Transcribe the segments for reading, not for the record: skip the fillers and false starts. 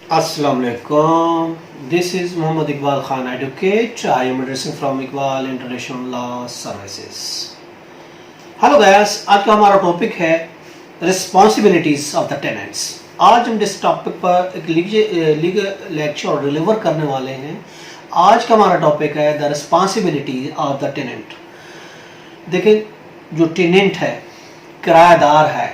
Assalamu alaikum. This is Muhammad Iqbal Khan Advocate. I am addressing from Iqbal International Law Services. Hello guys, आज का हमारा topic है responsibilities of the tenants. आज हम इस topic पर एक लीगल लेक्चर डिलीवर करने वाले हैं। आज का हमारा टॉपिक है the responsibility of the tenant. देखिए, जो टेनेंट है, किराएदार है,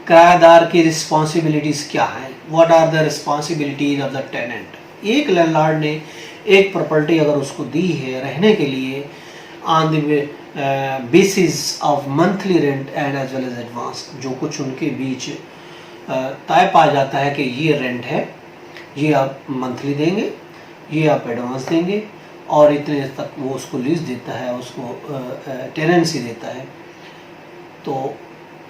किराएदार की रिस्पॉन्सिबिलिटीज क्या है? What are the responsibilities of the tenant? एक लैंडलॉर्ड ने एक प्रॉपर्टी अगर उसको दी है रहने के लिए on the basis of monthly rent and as well as advance, जो कुछ उनके बीच तय पाया जाता है कि ये रेंट है, ये आप मंथली देंगे, ये आप एडवांस देंगे और इतने तक वो उसको लीज देता है, उसको टेनेंसी देता है। तो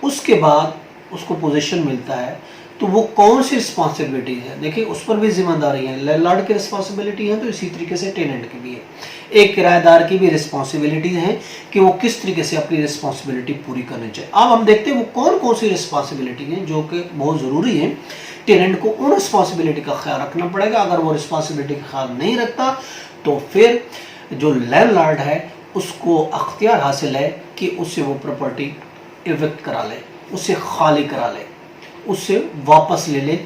उसके बाद उसको पोजीशन मिलता है, तो वो कौन सी रिस्पॉन्सिबिलिटी है? देखिए, उस पर भी जिम्मेदारी है। लैंडलॉर्ड की रिस्पॉन्सिबिलिटी है तो इसी तरीके से टेनेंट की भी है। एक किराएदार की भी रिस्पॉन्सिबिलिटी है कि वो किस तरीके से अपनी रिस्पॉन्सिबिलिटी पूरी करनी चाहिए। अब हम देखते हैं वो कौन कौन सी रिस्पॉन्सिबिलिटी है जो कि बहुत ज़रूरी है। टेनेंट को उन रिस्पॉन्सिबिलिटी का ख्याल रखना पड़ेगा। अगर वो रिस्पॉन्सिबिलिटी का ख्याल नहीं रखता तो फिर जो लैंडलॉर्ड है उसको अख्तियार हासिल है कि उससे वो प्रॉपर्टी इविक्ट करा ले, उससे खाली करा ले, उससे वापस ले ले।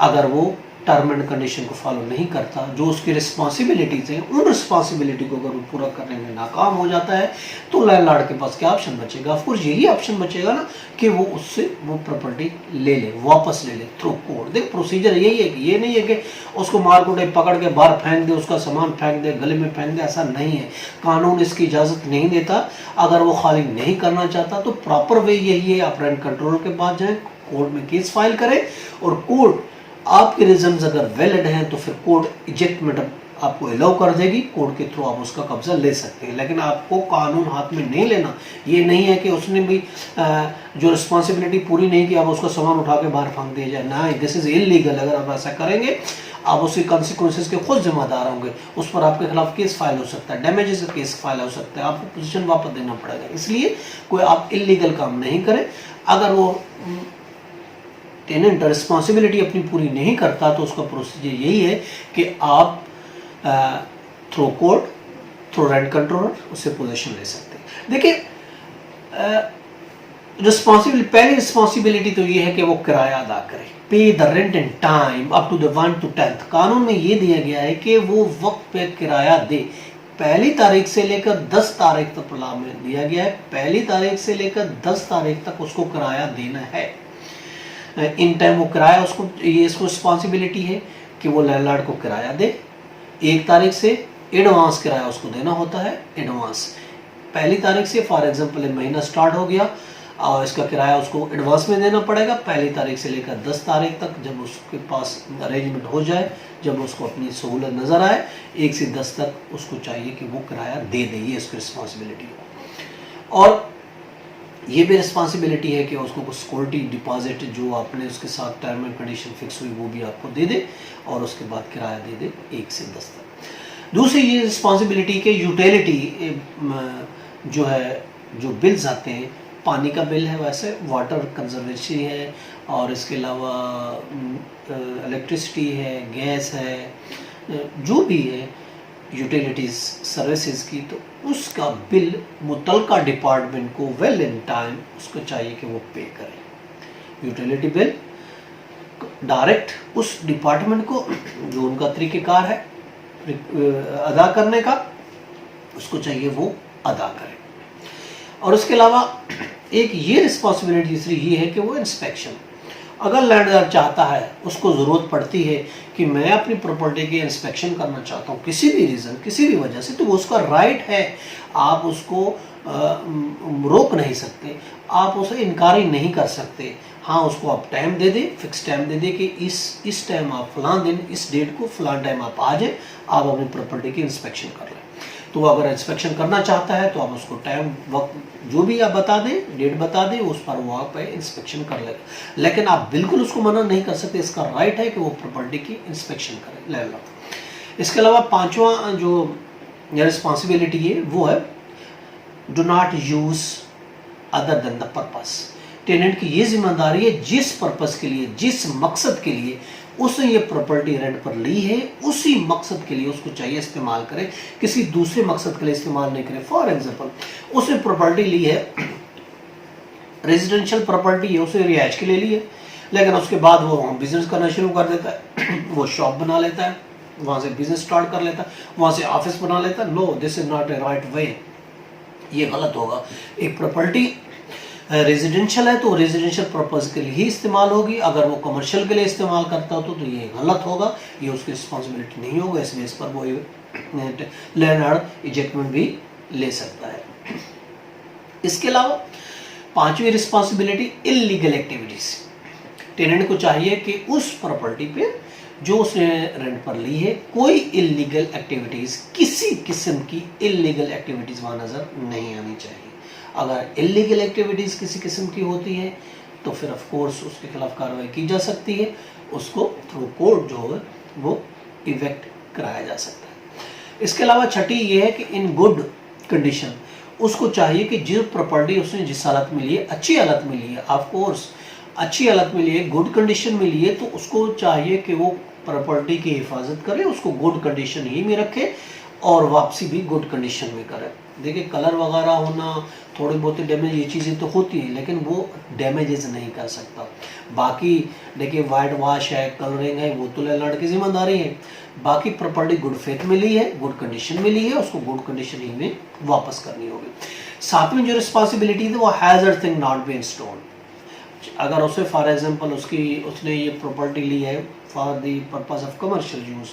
अगर वो टर्म एंड कंडीशन को फॉलो नहीं करता, जो उसकी रिस्पॉन्सिबिलिटीज हैं, उन रिस्पॉन्सिबिलिटी को अगर वो पूरा करने में नाकाम हो जाता है तो लैंडलॉर्ड के पास क्या ऑप्शन बचेगा? ऑफ कोर्स यही ऑप्शन बचेगा ना कि वो उससे वो प्रॉपर्टी ले ले, वापस ले ले थ्रू कोर्ट। देख, प्रोसीजर यही है कि ये नहीं है कि उसको मार कूटे पकड़ के बाहर फेंक दे, उसका सामान फेंक दे, गले में फेंक दे। ऐसा नहीं है, कानून इसकी इजाज़त नहीं देता। अगर वो खाली नहीं करना चाहता तो प्रॉपर वे यही है, आप रेंट कंट्रोलर के पास जाएं, कोर्ट में केस फाइल करें और कोर्ट आपके रीजंस अगर वैलिड हैं तो फिर कोर्ट इजेक्टमेंट आपको अलाउ कर देगी। कोर्ट के थ्रू आप उसका कब्जा ले सकते हैं, लेकिन आपको कानून हाथ में नहीं लेना। ये नहीं है कि उसने भी जो रिस्पॉन्सिबिलिटी पूरी नहीं की, आप उसका सामान उठा के बाहर फेंक दिया जाए। ना, दिस इज इलीगल। अगर आप ऐसा करेंगे आप उसके कॉन्सिक्वेंसेस के खुद जिम्मेदार होंगे। उस पर आपके खिलाफ केस फाइल हो सकता है, डैमेजेस का केस फाइल हो सकता है, आपको पोजीशन वापस देना पड़ेगा। इसलिए कोई आप इलीगल काम नहीं करें। अगर वो टेनेंट रिस्पॉन्सिबिलिटी अपनी पूरी नहीं करता तो उसका प्रोसीजर यही है कि आप through court, through rent controller उससे पोजीशन ले सकते हैं। देखिए, पहली रिस्पॉन्सिबिलिटी तो ये है कि वो किराया अदा करे, pay the rent in time up to the 1 to 10th। कानून में ये दिया गया है कि वो वक्त पे किराया दे। पहली तारीख से लेकर 10 तारीख तक लॉ में दिया गया है, पहली तारीख से लेकर 10 तारीख तक उसको किराया देना है। इन टाइम वो किराया उसको, ये इसको रिस्पॉन्सिबिलिटी है कि वो लैंडलॉर्ड को किराया दे। 1 तारीख से एडवांस किराया उसको देना होता है। एडवांस पहली तारीख से, फॉर एग्जांपल महीना स्टार्ट हो गया और इसका किराया उसको एडवांस में देना पड़ेगा। पहली तारीख से लेकर 10 तारीख तक, जब उसके पास अरेंजमेंट हो जाए, जब उसको अपनी सहूलत नज़र आए, 1 से 10 तक उसको चाहिए कि वो किराया दे दे। ये उसकी रिस्पॉन्सिबिलिटी है। और ये भी रिस्पॉन्सिबिलिटी है कि उसको कुछ सिक्योरिटी डिपॉजिट जो आपने उसके साथ टर्म एंड कंडीशन फिक्स हुई वो भी आपको दे दे और उसके बाद किराया दे दे 1 से 10 तक। दूसरी ये रिस्पॉन्सिबिलिटी के यूटिलिटी जो है, जो बिल्स आते हैं, पानी का बिल है, वैसे वाटर कंजर्वेशन है और इसके अलावा इलेक्ट्रिसिटी है, गैस है, जो भी है यूटिलिटीज सर्विसेज की, तो उसका बिल मुतलका डिपार्टमेंट को वेल इन टाइम उसको चाहिए कि वो पे करे। यूटिलिटी बिल डायरेक्ट उस डिपार्टमेंट को, जो उनका तरीक़ेकार है अदा करने का, उसको चाहिए वो अदा करे। और उसके अलावा एक ये रिस्पॉन्सिबिलिटी तीसरी ये है कि वो इंस्पेक्शन, अगर लैंडलॉर्ड चाहता है, उसको ज़रूरत पड़ती है कि मैं अपनी प्रॉपर्टी की इंस्पेक्शन करना चाहता हूँ किसी भी रीज़न, किसी भी वजह से, तो वो उसका राइट है। आप उसको रोक नहीं सकते, आप उसे इनकारी नहीं कर सकते। हाँ, उसको आप टाइम दे दें, फिक्स टाइम दे दें कि इस टाइम आप फलां दिन, इस डेट को फलां टाइम आप आ जाए, आप अपनी प्रॉपर्टी की इंस्पेक्शन कर लें। तो अगर इंस्पेक्शन करना चाहता है तो आप उसको टाइम, वक्त जो भी आप बता दें, डेट बता दें, उस पर वो आप इंस्पेक्शन कर लेगा। लेकिन आप बिल्कुल उसको मना नहीं कर सकते, इसका राइट है कि वो प्रॉपर्टी की इंस्पेक्शन करे लैंडलॉर्ड। इसके अलावा पांचवा जो रिस्पॉन्सिबिलिटी है वो है do not use other than the purpose. Tenant की ये जिम्मेदारी है जिस पर्पस के लिए, जिस मकसद के लिए उसने ये प्रॉपर्टी रेंट पर ली है, उसी मकसद के लिए उसको चाहिए इस्तेमाल करे, किसी दूसरे मकसद के लिए इस्तेमाल नहीं करे। फॉर एग्जांपल उसने प्रॉपर्टी ली है, रेजिडेंशियल प्रॉपर्टी है, उसे रिहाइश के लिए ली है, लेकिन उसके बाद वो वहाँ बिजनेस करना शुरू कर देता है वो शॉप बना लेता है, वहाँ से बिजनेस स्टार्ट कर लेता है, वहाँ से ऑफिस बना लेता है। No, this is not a right way, ये गलत होगा। एक प्रॉपर्टी रेजिडेंशियल है तो रेजिडेंशियल पर्पज के लिए ही इस्तेमाल होगी, अगर वो कमर्शियल के लिए इस्तेमाल करता हो तो ये गलत होगा, ये उसकी रिस्पॉन्सिबिलिटी नहीं होगा। इस बेस पर वो लैंडलॉर्ड इजेक्टमेंट भी ले सकता है। इसके अलावा पांचवी रिस्पॉन्सिबिलिटी, इलीगल एक्टिविटीज। टेनेंट को चाहिए कि उस प्रॉपर्टी पे जो उसने रेंट पर ली है कोई इलीगल एक्टिविटीज, किसी किस्म की इलीगल एक्टिविटीज वहां नजर नहीं आनी चाहिए। अगर इलीगल एक्टिविटीज किसी किस्म की होती है तो फिर ऑफ कोर्स उसके खिलाफ कार्रवाई की जा सकती है, उसको थ्रू कोर्ट जो है वो इवेक्ट कराया जा सकता है। इसके अलावा छठी ये है कि इन गुड कंडीशन, उसको चाहिए कि जो प्रॉपर्टी उसने जिस हालत में ली है, अच्छी हालत में ली है, ऑफ कोर्स अच्छी हालत में ली है, गुड कंडीशन में ली है, तो उसको चाहिए कि वो प्रॉपर्टी की हिफाजत करे, उसको गुड कंडीशन ही में रखे और वापसी भी गुड कंडीशन में करे। देखिए कलर वगैरह होना, थोड़ी बहुत डैमेज, ये चीज़ें तो होती है, लेकिन वो डैमेजेस नहीं कर सकता। बाकी देखिए वाइट वॉश है, कलरिंग है, वो तो लैंडलॉर्ड की जिम्मेदारी है। बाकी प्रॉपर्टी गुड फेथ में ली है, गुड कंडीशन में ली है, उसको गुड कंडीशन ही में वापस करनी होगी। सातवीं जो रिस्पॉन्सिबिलिटी थी वो hazard thing not be installed. अगर उसे फॉर एग्जांपल उसने ये प्रॉपर्टी ली है for the purpose of commercial use,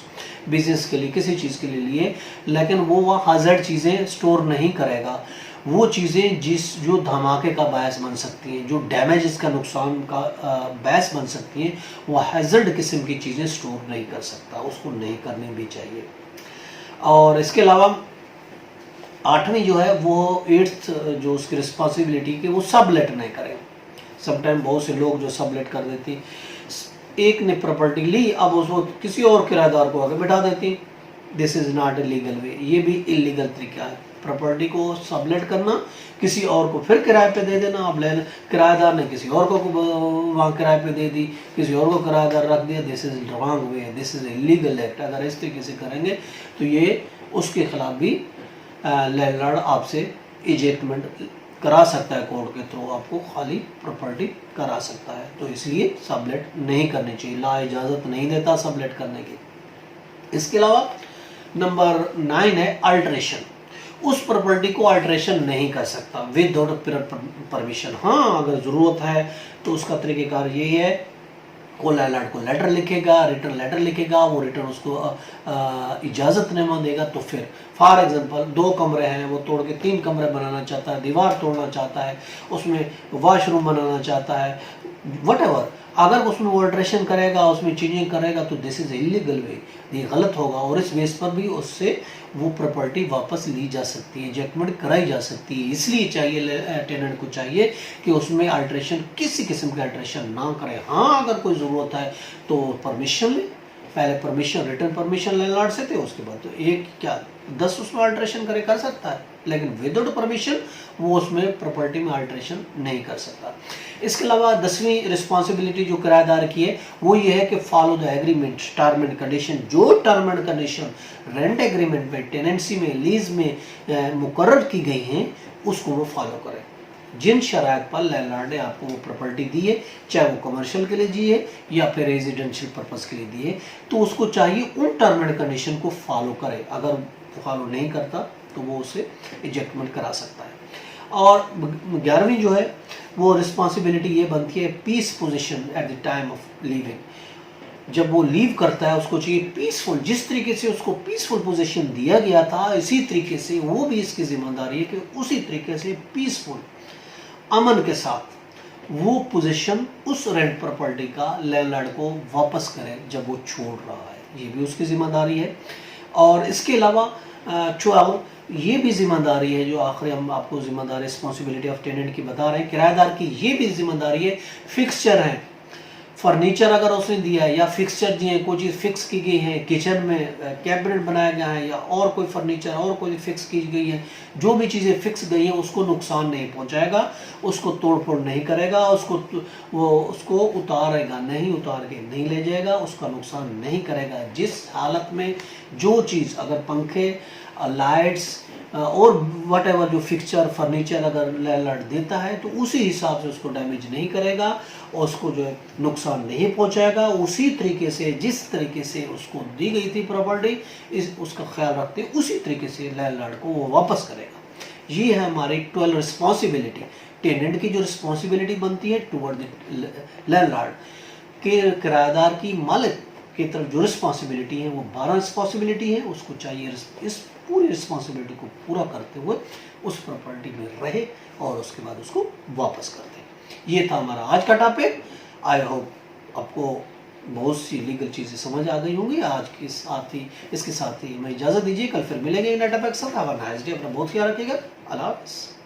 business के लिए, किसी चीज़ के लिए लिए, लेकिन वो वह हैजर्ड चीज़ें स्टोर नहीं करेगा, वो चीज़ें जो धमाके का बायस बन सकती हैं, जो डैमेज का नुकसान का बायस बन सकती हैं, वो हैजर्ड किस्म की चीज़ें स्टोर नहीं कर सकता, उसको नहीं करनी भी चाहिए। और इसके अलावा आठवीं जो है वो एट्थ जो उसकी रिस्पॉन्सिबिलिटी कि वो सबलेट नहीं करें। समटाइम बहुत से लोग जो सबलेट कर देती, एक ने प्रॉपर्टी ली, अब उसको किसी और किराएदार को आगे बैठा देती, this is not a legal way, ये भी इलीगल तरीका है। प्रॉपर्टी को सबलेट करना, किसी और को फिर किराए पे दे देना, अब किराएदार ने किसी और को वहाँ किराए पे दे दी, किसी और को किराएदार रख दिया, this is wrong way, this is illegal act. अगर इस तरीके से करेंगे तो ये उसके खिलाफ भी लैंडलॉर्ड आपसे इजेक्टमेंट करा सकता है, कोर्ट के थ्रू आपको खाली प्रॉपर्टी करा सकता है। तो इसलिए सबलेट नहीं करनी चाहिए, ला इजाज़त नहीं देता सबलेट करने की। इसके अलावा नंबर 9 है अल्टरेशन। उस प्रॉपर्टी को अल्टरेशन नहीं कर सकता विदाउट परमिशन। हाँ, अगर ज़रूरत है तो उसका तरीक़ेकार यही है, वो लैंडलॉर्ड को लेटर लिखेगा, रिटर्न लेटर लिखेगा, वो रिटर्न उसको इजाज़तनामा देगा। तो फिर फॉर एग्जांपल 2 कमरे हैं, वो तोड़ के 3 कमरे बनाना चाहता है, दीवार तोड़ना चाहता है, उसमें वॉशरूम बनाना चाहता है, वटएवर, अगर उसमें वो अल्ट्रेशन करेगा, उसमें चेंजिंग करेगा तो दिस इज इलीगल वे, ये गलत होगा। और इस बेस पर भी उससे वो प्रॉपर्टी वापस ली जा सकती है, इजेक्टमेंट कराई जा सकती है। इसलिए चाहिए टेनेंट को चाहिए कि उसमें अल्ट्रेशन, किसी किस्म के अल्ट्रेशन ना करे। हाँ, अगर कोई ज़रूरत है तो परमिशन ले, पहले परमिशन, रिटर्न परमिशन लैंडलॉर्ड से थे, उसके बाद तो एक क्या 10 उसमें अल्ट्रेशन कर सकता है, लेकिन विदाउट परमिशन वो उसमें प्रॉपर्टी में अल्ट्रेशन नहीं कर सकता। इसके अलावा 10वीं रिस्पॉन्सिबिलिटी जो किराएदार की है वो ये है कि follow the agreement, term and condition. जो term and condition rent agreement में, टेनेंसी में, लीज में मुकर्रर की गई हैं उसको वो फॉलो करें। जिन शराइत पर लैंडलॉर्ड ने आपको वो प्रॉपर्टी दी है, चाहे वो कमर्शियल के लिए दी है या फिर रेजिडेंशियल पर्पस के लिए दी है, तो उसको चाहिए उन टर्म एंड कंडीशन को फॉलो करे। अगर फॉलो नहीं करता तो वो उसे इजेक्टमेंट करा सकता है। और 11वीं जो है वो रिस्पॉन्सिबिलिटी ये बनती है peace position at the time of leaving. जब वो लीव करता है उसको चाहिए पीसफुल, जिस तरीके से उसको पीसफुल पोजीशन दिया गया था इसी तरीके से वो भी इसकी जिम्मेदारी है कि उसी तरीके से पीसफुल, अमन के साथ वो पोजीशन उस रेंट प्रॉपर्टी का लैंडलॉर्ड को वापस करे जब वो छोड़ रहा है, ये भी उसकी जिम्मेदारी है। और इसके अलावा 12 ये भी जिम्मेदारी है, जो आखिरी हम आपको जिम्मेदारी रिस्पॉन्सिबिलिटी ऑफ टेनेंट की बता रहे हैं, किराएदार की ये भी जिम्मेदारी है, फिक्सचर है, फर्नीचर अगर उसने दिया है या फिक्सचर दिए हैं, कोई चीज़ फिक्स की गई है, किचन में कैबिनेट बनाया गया है या और कोई फर्नीचर और कोई फिक्स की गई है, जो भी चीज़ें फिक्स गई हैं उसको नुकसान नहीं पहुंचाएगा, उसको तोड़फोड़ नहीं करेगा, उसको उतारेगा नहीं, उतार के नहीं ले जाएगा, उसका नुकसान नहीं करेगा। जिस हालत में जो चीज़, अगर पंखे, लाइट्स और वट एवर जो फिक्सचर फर्नीचर अगर लैंडलॉर्ड देता है तो उसी हिसाब से उसको डैमेज नहीं करेगा और उसको जो है नुकसान नहीं पहुंचाएगा। उसी तरीके से जिस तरीके से उसको दी गई थी प्रॉपर्टी, उसका ख्याल रखते उसी तरीके से लैंडलॉर्ड को वो वापस करेगा। ये है हमारी 12 रिस्पॉन्सिबिलिटी। टेनेंट की जो रिस्पॉन्सिबिलिटी बनती है टुवर्ड द लैंडलॉर्ड, के किराएदार की मालिक की तरफ जो रिस्पॉन्सिबिलिटी है वो 12 रिस्पॉन्सिबिलिटी है। उसको चाहिए इस पूरी रिस्पॉन्सिबिलिटी को पूरा करते हुए उस प्रॉपर्टी में रहे और उसके बाद उसको वापस कर दे। ये था हमारा आज का टॉपिक। आई होप आपको बहुत सी लीगल चीज़ें समझ आ गई होंगी। आज के साथ ही इसके साथ ही मैं इजाज़त दीजिए, कल फिर मिलेंगे नए टॉपिक के साथ। Have a nice day. अपना बहुत ख्याल रखिएगा। अल्लाह हाफ़िज़।